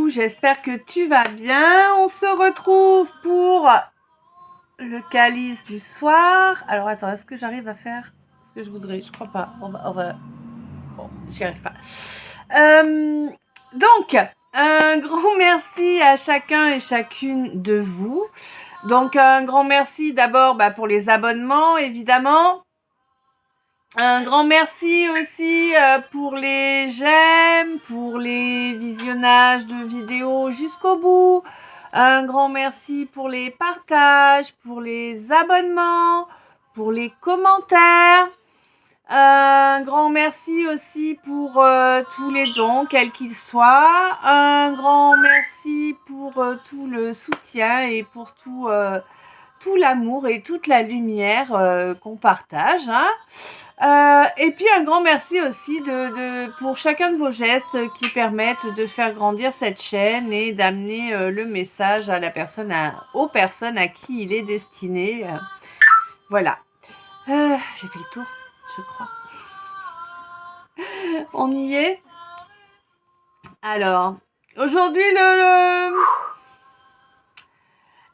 coucou, j'espère que tu vas bien. On se retrouve pour le calice du soir. Alors attends, est-ce que j'arrive à faire ce que je voudrais? Je crois pas. Bon, j'y arrive pas. Donc, un grand merci à chacun et chacune de vous. Donc, un grand merci d'abord pour les abonnements, évidemment. Un grand merci aussi pour les j'aime, pour les visionnages de vidéos jusqu'au bout. Un grand merci pour les partages, pour les abonnements, pour les commentaires. Un grand merci aussi pour tous les dons, quels qu'ils soient. Un grand merci pour tout le soutien et pour tout l'amour et toute la lumière qu'on partage. Et puis un grand merci aussi pour chacun de vos gestes qui permettent de faire grandir cette chaîne et d'amener le message à aux personnes à qui il est destiné. Voilà. J'ai fait le tour, je crois. On y est. Alors, aujourd'hui,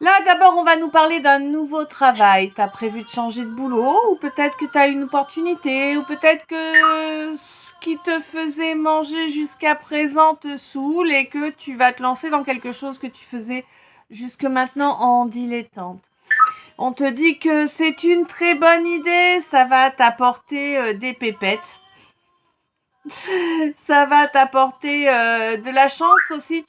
là, d'abord, on va nous parler d'un nouveau travail. T'as prévu de changer de boulot, ou peut-être que t'as une opportunité, ou peut-être que ce qui te faisait manger jusqu'à présent te saoule et que tu vas te lancer dans quelque chose que tu faisais jusque maintenant en dilettante. On te dit que c'est une très bonne idée, ça va t'apporter des pépettes. Ça va t'apporter de la chance aussi.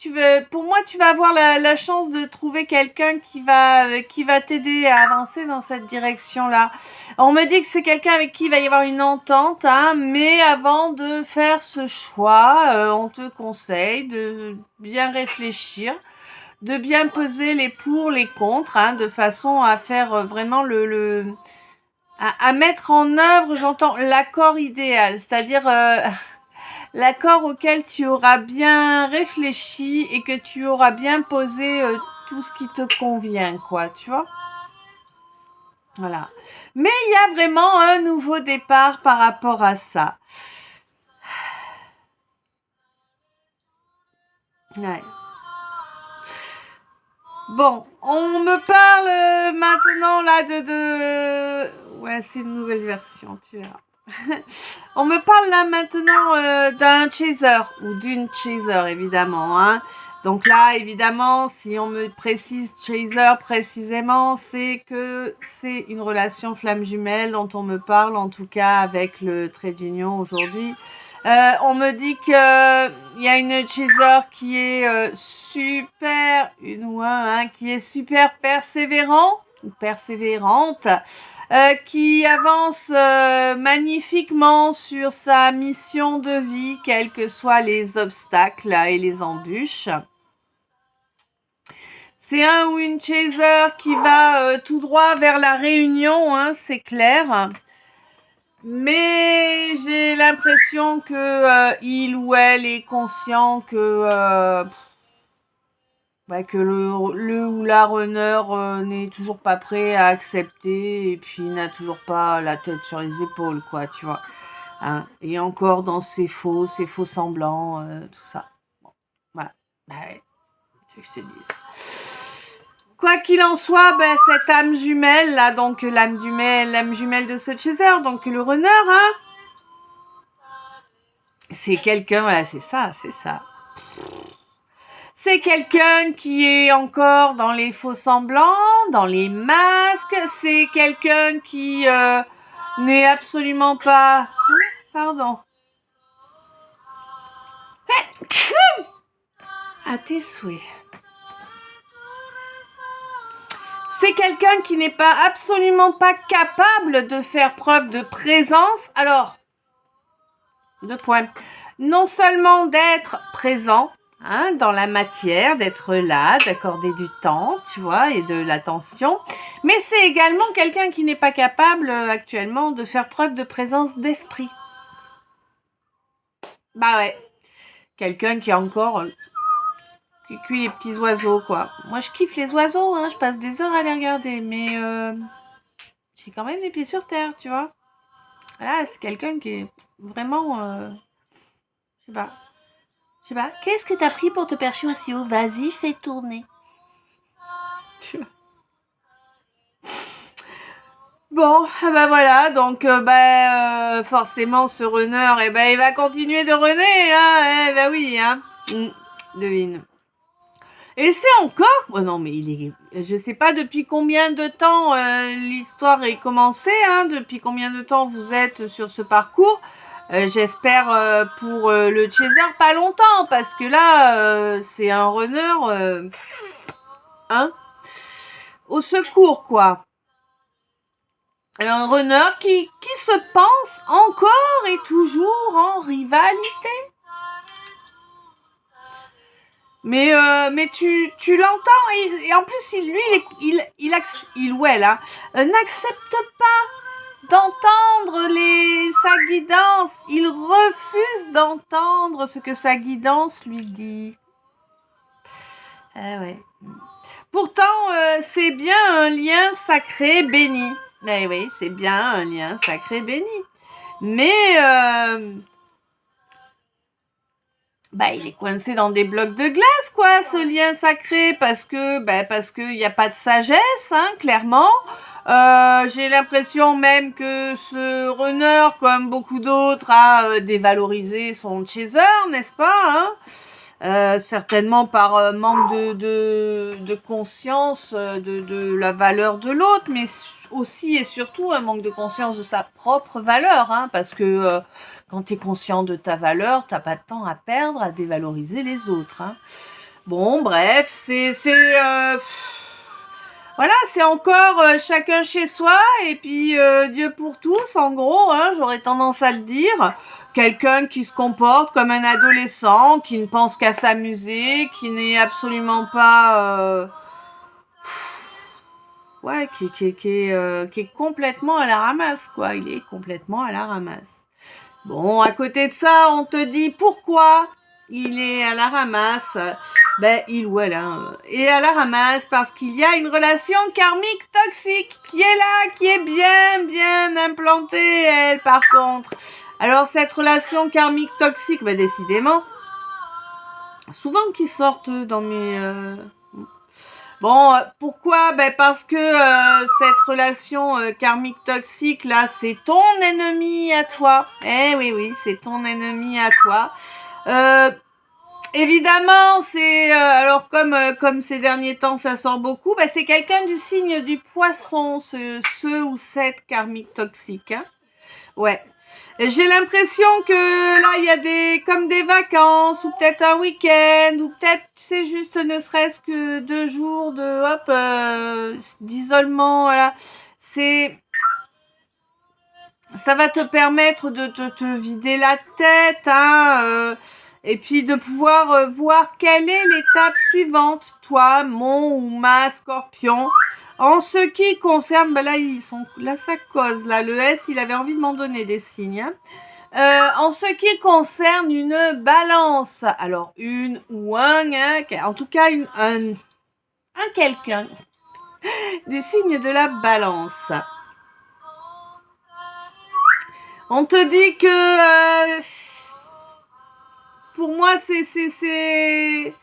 Pour moi, tu vas avoir la chance de trouver quelqu'un qui va t'aider à avancer dans cette direction-là. On me dit que c'est quelqu'un avec qui il va y avoir une entente, hein, mais avant de faire ce choix, on te conseille de bien réfléchir, de bien peser les pour, les contre, hein, de façon à faire vraiment à mettre en œuvre, j'entends, l'accord idéal, c'est-à-dire l'accord auquel tu auras bien réfléchi et que tu auras bien posé tout ce qui te convient, quoi, tu vois. Voilà. Mais il y a vraiment un nouveau départ par rapport à ça. Ouais. Bon, on me parle maintenant là de... Ouais, c'est une nouvelle version, tu verras. On me parle là maintenant d'un chaser ou d'une chaser évidemment, hein. Donc là évidemment si on me précise chaser précisément c'est que c'est une relation flamme jumelle dont on me parle en tout cas avec le trait d'union aujourd'hui. On me dit que il y a une chaser qui est super, une ou un, hein, qui est super persévérant ou persévérante. Qui avance magnifiquement sur sa mission de vie, quels que soient les obstacles et les embûches. C'est un ou une chaser qui va tout droit vers la réunion, hein, c'est clair. Mais j'ai l'impression que il ou elle est conscient que le ou la runner n'est toujours pas prêt à accepter et puis n'a toujours pas la tête sur les épaules, quoi, tu vois. Hein, et encore dans ses faux semblants, tout ça. Bon, voilà. Ouais, tu veux que je te dise. Quoi qu'il en soit, cette âme jumelle, là, donc l'âme jumelle de ce chaser, donc le runner, hein, c'est quelqu'un, voilà, c'est ça. C'est quelqu'un qui est encore dans les faux semblants, dans les masques. C'est quelqu'un qui n'est absolument pas... Pardon. À tes souhaits. C'est quelqu'un qui n'est absolument pas capable de faire preuve de présence. Alors, 2 points. Non seulement d'être présent, hein, dans la matière, d'être là, d'accorder du temps, tu vois, et de l'attention. Mais c'est également quelqu'un qui n'est pas capable actuellement de faire preuve de présence d'esprit. Bah ouais. Quelqu'un qui a encore qui cuit les petits oiseaux, quoi. Moi, je kiffe les oiseaux, hein, je passe des heures à les regarder, mais j'ai quand même les pieds sur terre, tu vois. Là, c'est quelqu'un qui est vraiment... je sais pas. Je sais pas. Qu'est-ce que t'as pris pour te percher aussi haut? Vas-y, fais tourner. Bon, bah voilà, donc forcément ce runner, il va continuer de runner, hein, bah oui, hein. Devine. Et c'est encore, oh non mais je sais pas depuis combien de temps l'histoire est commencée, hein, depuis combien de temps vous êtes sur ce parcours. J'espère pour le chaser pas longtemps parce que là c'est un runner, hein, au secours quoi. Un runner qui se pense encore et toujours en rivalité. Mais tu l'entends et en plus ou elle n'accepte pas d'entendre sa guidance. Il refuse d'entendre ce que sa guidance lui dit. Ah ouais. Pourtant, c'est bien un lien sacré béni. Eh oui, c'est bien un lien sacré béni. Mais il est coincé dans des blocs de glace, quoi, ce lien sacré, parce que il n'y a pas de sagesse, hein, clairement. J'ai l'impression même que ce runner, comme beaucoup d'autres, a dévalorisé son chaser, n'est-ce pas, hein? Certainement par manque de conscience de la valeur de l'autre, mais aussi et surtout un manque de conscience de sa propre valeur, hein, parce que quand tu es conscient de ta valeur, t'as pas de temps à perdre à dévaloriser les autres, hein. Bon, bref, voilà, c'est encore chacun chez soi et puis Dieu pour tous, en gros, hein, j'aurais tendance à le dire. Quelqu'un qui se comporte comme un adolescent, qui ne pense qu'à s'amuser, qui n'est absolument pas... qui est complètement à la ramasse, quoi. Il est complètement à la ramasse. Bon, à côté de ça, on te dit pourquoi il est à la ramasse. Il ou elle est à la ramasse parce qu'il y a une relation karmique toxique qui est là, qui est bien implantée, elle, par contre. Alors, cette relation karmique toxique, décidément, souvent qu'ils sortent dans mes... Bon, pourquoi? Parce que cette relation karmique toxique, là, c'est ton ennemi à toi. Eh oui, c'est ton ennemi à toi. Évidemment, c'est alors comme ces derniers temps ça sort beaucoup, c'est quelqu'un du signe du poisson, ce ou cette karmique toxique, hein. Ouais. J'ai l'impression que là il y a des vacances ou peut-être un week-end ou peut-être c'est juste ne serait-ce que 2 jours d'isolement, voilà. Ça va te permettre de te vider la tête, hein, et puis de pouvoir voir quelle est l'étape suivante, toi, mon ou ma scorpion. En ce qui concerne, là ça cause, là, le S, il avait envie de m'en donner des signes, hein. En ce qui concerne une balance, alors une ou un, hein, en tout cas un quelqu'un, des signes de la balance. On te dit que pour moi c'est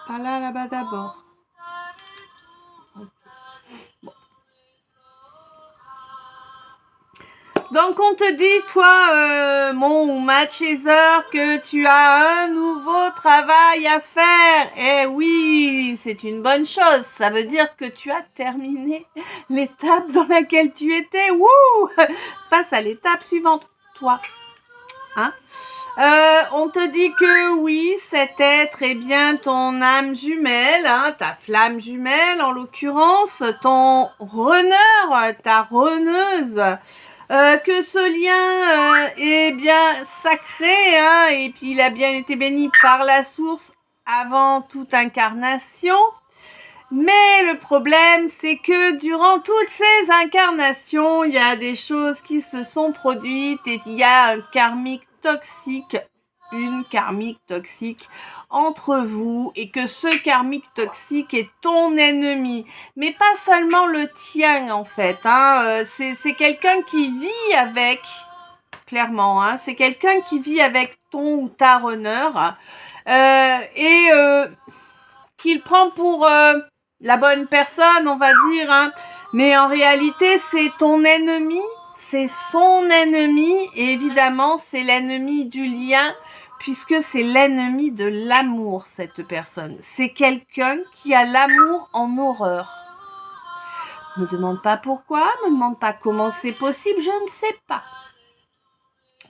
par là-bas d'abord. Donc on te dit, toi, mon ou ma chaser, que tu as un nouveau travail à faire. Eh oui, c'est une bonne chose. Ça veut dire que tu as terminé l'étape dans laquelle tu étais. Wouh! Passe à l'étape suivante, toi. Hein? On te dit que oui, cet être est bien ton âme jumelle, hein, ta flamme jumelle en l'occurrence, ton runner, ta runneuse. Que ce lien est bien sacré, hein, et puis il a bien été béni par la source avant toute incarnation. Mais le problème, c'est que durant toutes ces incarnations, il y a des choses qui se sont produites et il y a un karmique toxique, une karmique toxique entre vous et que ce karmique toxique est ton ennemi. Mais pas seulement le tien en fait, hein. C'est quelqu'un qui vit avec clairement. Hein. C'est quelqu'un qui vit avec ton ou ta runner et qu'il prend pour la bonne personne, on va dire. Hein. Mais en réalité, c'est ton ennemi, c'est son ennemi. Et évidemment, c'est l'ennemi du lien, puisque c'est l'ennemi de l'amour, cette personne. C'est quelqu'un qui a l'amour en horreur. Me demande pas pourquoi, me demande pas comment c'est possible, je ne sais pas.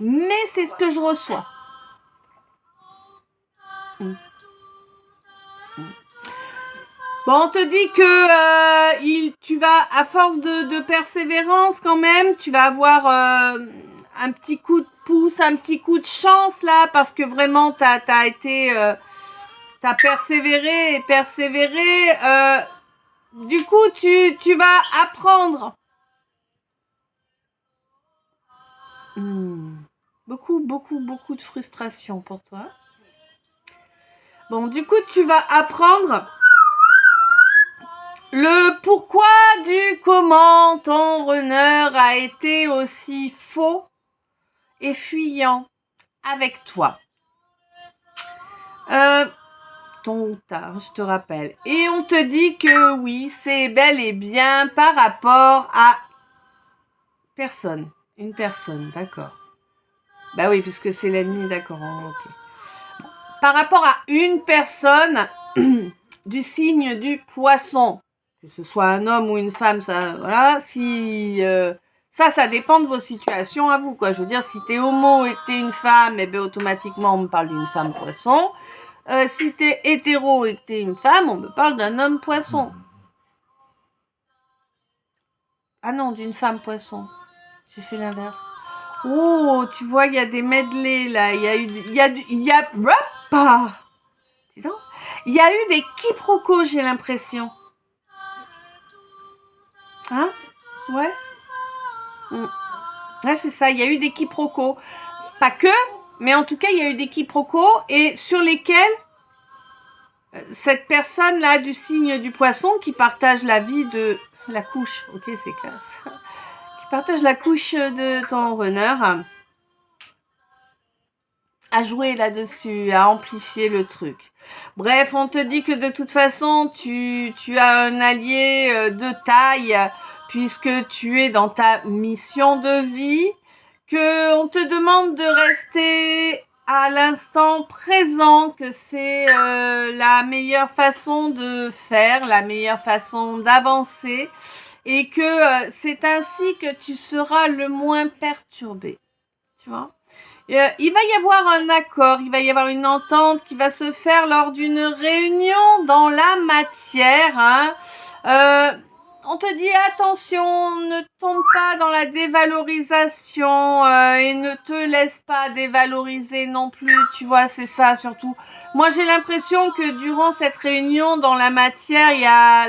Mais c'est ce que je reçois. Bon, on te dit que tu vas, à force de persévérance quand même, tu vas avoir un petit coup de pouce, un petit coup de chance là, parce que vraiment t'as persévéré et persévéré. Du coup, tu vas apprendre. Beaucoup de frustration pour toi. Bon, du coup, tu vas apprendre le pourquoi du comment ton runner a été aussi faux et fuyant avec toi. Tôt ou tard, je te rappelle. Et on te dit que oui, c'est bel et bien par rapport à personne. Une personne, d'accord. Bah oui, puisque c'est l'ennemi, d'accord. Ok. Par rapport à une personne du signe du poisson, que ce soit un homme ou une femme, ça, voilà. Si ça dépend de vos situations à vous, quoi. Je veux dire, si t'es homo et que t'es une femme, eh ben automatiquement on me parle d'une femme poisson. Si t'es hétéro et que t'es une femme, on me parle d'un homme poisson. Ah non, d'une femme poisson. J'ai fait l'inverse. Oh, tu vois, il y a des medley là. Il y a eu des quiproquos, j'ai l'impression. Hein? Ouais. Ouais, c'est ça. Il y a eu des quiproquos. Pas que, mais en tout cas, il y a eu des quiproquos et sur lesquels cette personne-là du signe du poisson qui partage la vie de la couche, ok, c'est classe, qui partage la couche de ton runner, a joué là-dessus, a amplifié le truc. Bref, on te dit que de toute façon, tu as un allié de taille puisque tu es dans ta mission de vie, que on te demande de rester à l'instant présent, que c'est la meilleure façon de faire, la meilleure façon d'avancer et que c'est ainsi que tu seras le moins perturbé. Tu vois ? Il va y avoir un accord, il va y avoir une entente qui va se faire lors d'une réunion dans la matière. Hein. On te dit attention, ne tombe pas dans la dévalorisation et ne te laisse pas dévaloriser non plus, tu vois, c'est ça surtout. Moi j'ai l'impression que durant cette réunion dans la matière, il y a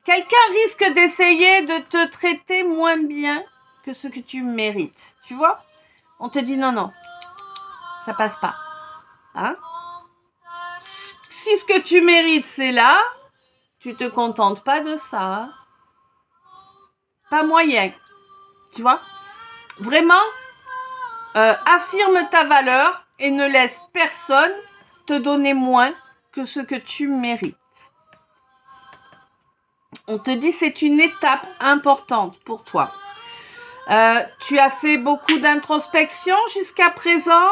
quelqu'un risque d'essayer de te traiter moins bien que ce que tu mérites, tu vois. On te dit non, ça passe pas. Hein? Si ce que tu mérites c'est là, tu te contentes pas de ça. Pas moyen. Tu vois? Vraiment, affirme ta valeur et ne laisse personne te donner moins que ce que tu mérites. On te dit c'est une étape importante pour toi. Tu as fait beaucoup d'introspection jusqu'à présent.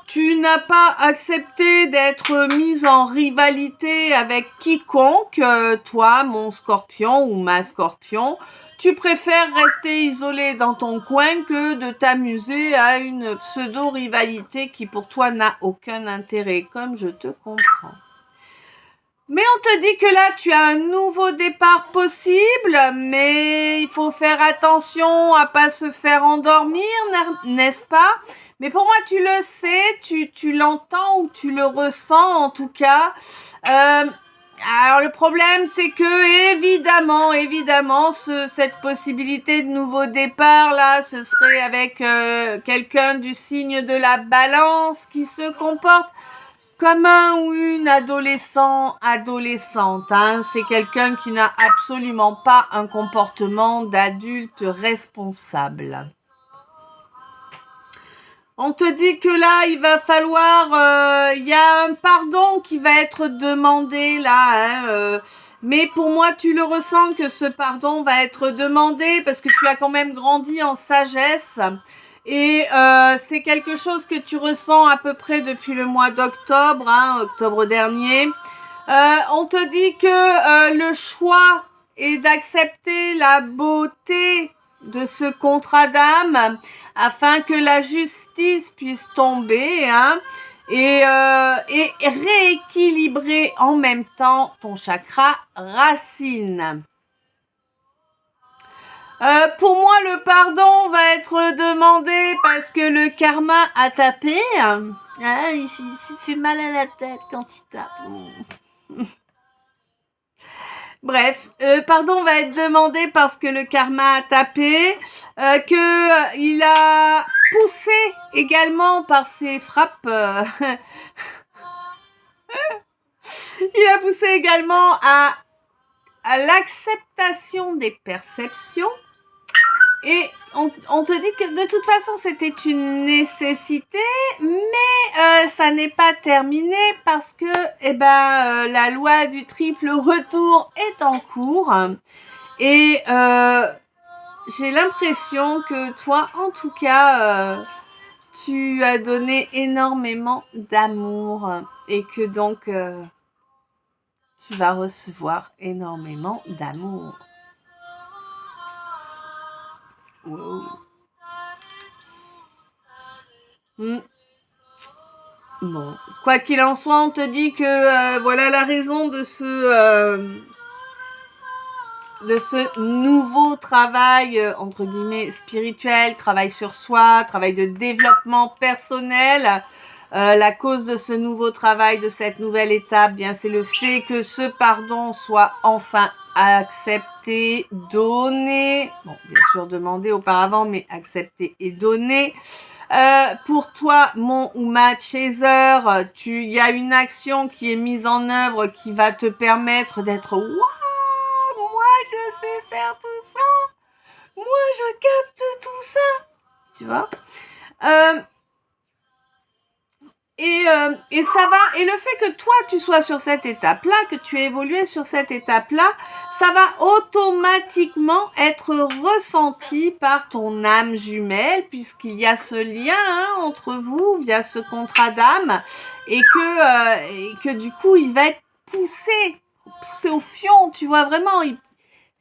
Tu n'as pas accepté d'être mise en rivalité avec quiconque, toi, mon scorpion ou ma scorpion. Tu préfères rester isolé dans ton coin que de t'amuser à une pseudo-rivalité qui pour toi n'a aucun intérêt, comme je te comprends. Mais on te dit que là, tu as un nouveau départ possible, mais il faut faire attention à pas se faire endormir, n'est-ce pas? Mais pour moi, tu le sais, tu l'entends ou tu le ressens en tout cas. Alors le problème, c'est que évidemment, cette possibilité de nouveau départ là, ce serait avec quelqu'un du signe de la Balance qui se comporte comme un ou une adolescente, hein. C'est quelqu'un qui n'a absolument pas un comportement d'adulte responsable. On te dit que là, il va falloir, il y a un pardon qui va être demandé là, hein, mais pour moi, tu le ressens que ce pardon va être demandé parce que tu as quand même grandi en sagesse et c'est quelque chose que tu ressens à peu près depuis le mois d'octobre, hein, octobre dernier. On te dit que le choix est d'accepter la beauté de ce contrat d'âme afin que la justice puisse tomber, hein, et rééquilibrer en même temps ton chakra racine. Pour moi, le pardon va être demandé parce que le karma a tapé. Ah, il s'est fait mal à la tête quand il tape. Bref, pardon va être demandé parce que le karma a tapé, que il a poussé également par ses frappes. Il a poussé également à l'acceptation des perceptions. Et on te dit que de toute façon c'était une nécessité, mais ça n'est pas terminé parce que la loi du triple retour est en cours et j'ai l'impression que toi en tout cas tu as donné énormément d'amour et que donc tu vas recevoir énormément d'amour. Wow. Bon, quoi qu'il en soit, on te dit que voilà la raison de ce nouveau travail entre guillemets spirituel, travail sur soi, travail de développement personnel. La cause de ce nouveau travail, de cette nouvelle étape, bien c'est le fait que ce pardon soit enfin accepté, donné. Bon, bien sûr demandé auparavant, mais accepté et donné. Pour toi, mon ou ma chaser, il y a une action qui est mise en œuvre qui va te permettre d'être waouh, moi je sais faire tout ça, moi je capte tout ça, tu vois. Et ça va, et le fait que toi tu sois sur cette étape-là, que tu aies évolué sur cette étape-là, ça va automatiquement être ressenti par ton âme jumelle, puisqu'il y a ce lien entre vous via ce contrat d'âme, et que du coup il va être poussé au fion, tu vois vraiment. Il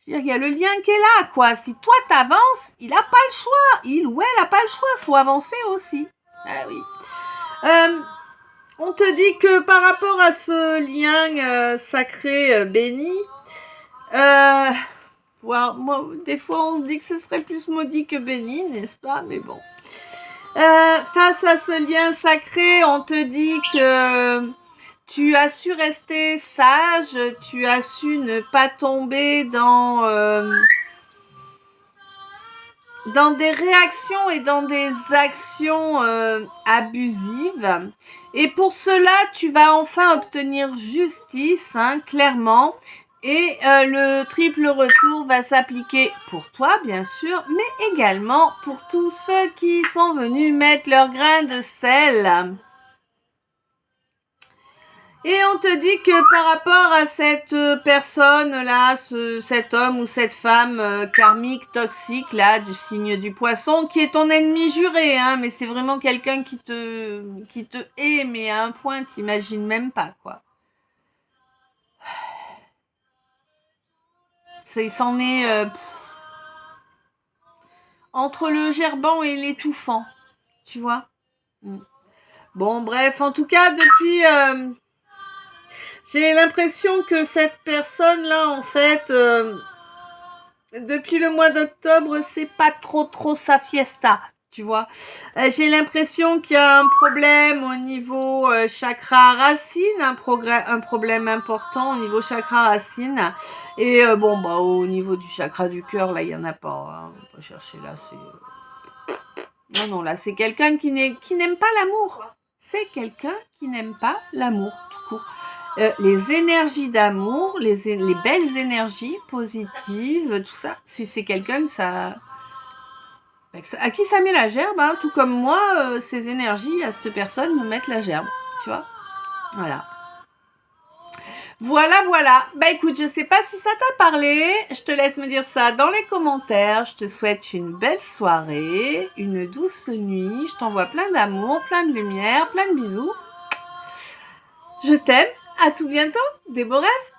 y a le lien qui est là, quoi. Si toi t'avances, il a pas le choix, il ou elle a pas le choix, faut avancer aussi. Ah oui. On te dit que par rapport à ce lien sacré béni, moi, des fois on se dit que ce serait plus maudit que béni, n'est-ce pas? Mais bon. Face à ce lien sacré, on te dit que tu as su rester sage, tu as su ne pas tomber dans des réactions et dans des actions abusives. Et pour cela, tu vas enfin obtenir justice, clairement. Et le triple retour va s'appliquer pour toi, bien sûr, mais également pour tous ceux qui sont venus mettre leur grain de sel. Et on te dit que par rapport à cette personne-là, cet homme ou cette femme karmique, toxique, là, du signe du poisson, qui est ton ennemi juré, mais c'est vraiment quelqu'un qui te hait, mais à un point, t'imagines même pas, quoi. Il s'en est entre le gerbant et l'étouffant, tu vois. Bon, bref, en tout cas, depuis... j'ai l'impression que cette personne-là, en fait, depuis le mois d'octobre, c'est pas trop sa fiesta, tu vois. J'ai l'impression qu'il y a un problème au niveau chakra racine, un problème important au niveau chakra racine. Et au niveau du chakra du cœur, là, il y en a pas. On va pas chercher là, c'est... Non, là, c'est quelqu'un qui n'aime pas l'amour. c'est quelqu'un qui n'aime pas l'amour tout court. Les énergies d'amour, les belles énergies positives, tout ça, c'est quelqu'un à qui ça met la gerbe, hein, tout comme moi, ces énergies à cette personne me mettent la gerbe, tu vois. Voilà. Voilà. Bah écoute, je sais pas si ça t'a parlé. Je te laisse me dire ça dans les commentaires. Je te souhaite une belle soirée, une douce nuit. Je t'envoie plein d'amour, plein de lumière, plein de bisous. Je t'aime. À tout bientôt. Des beaux rêves.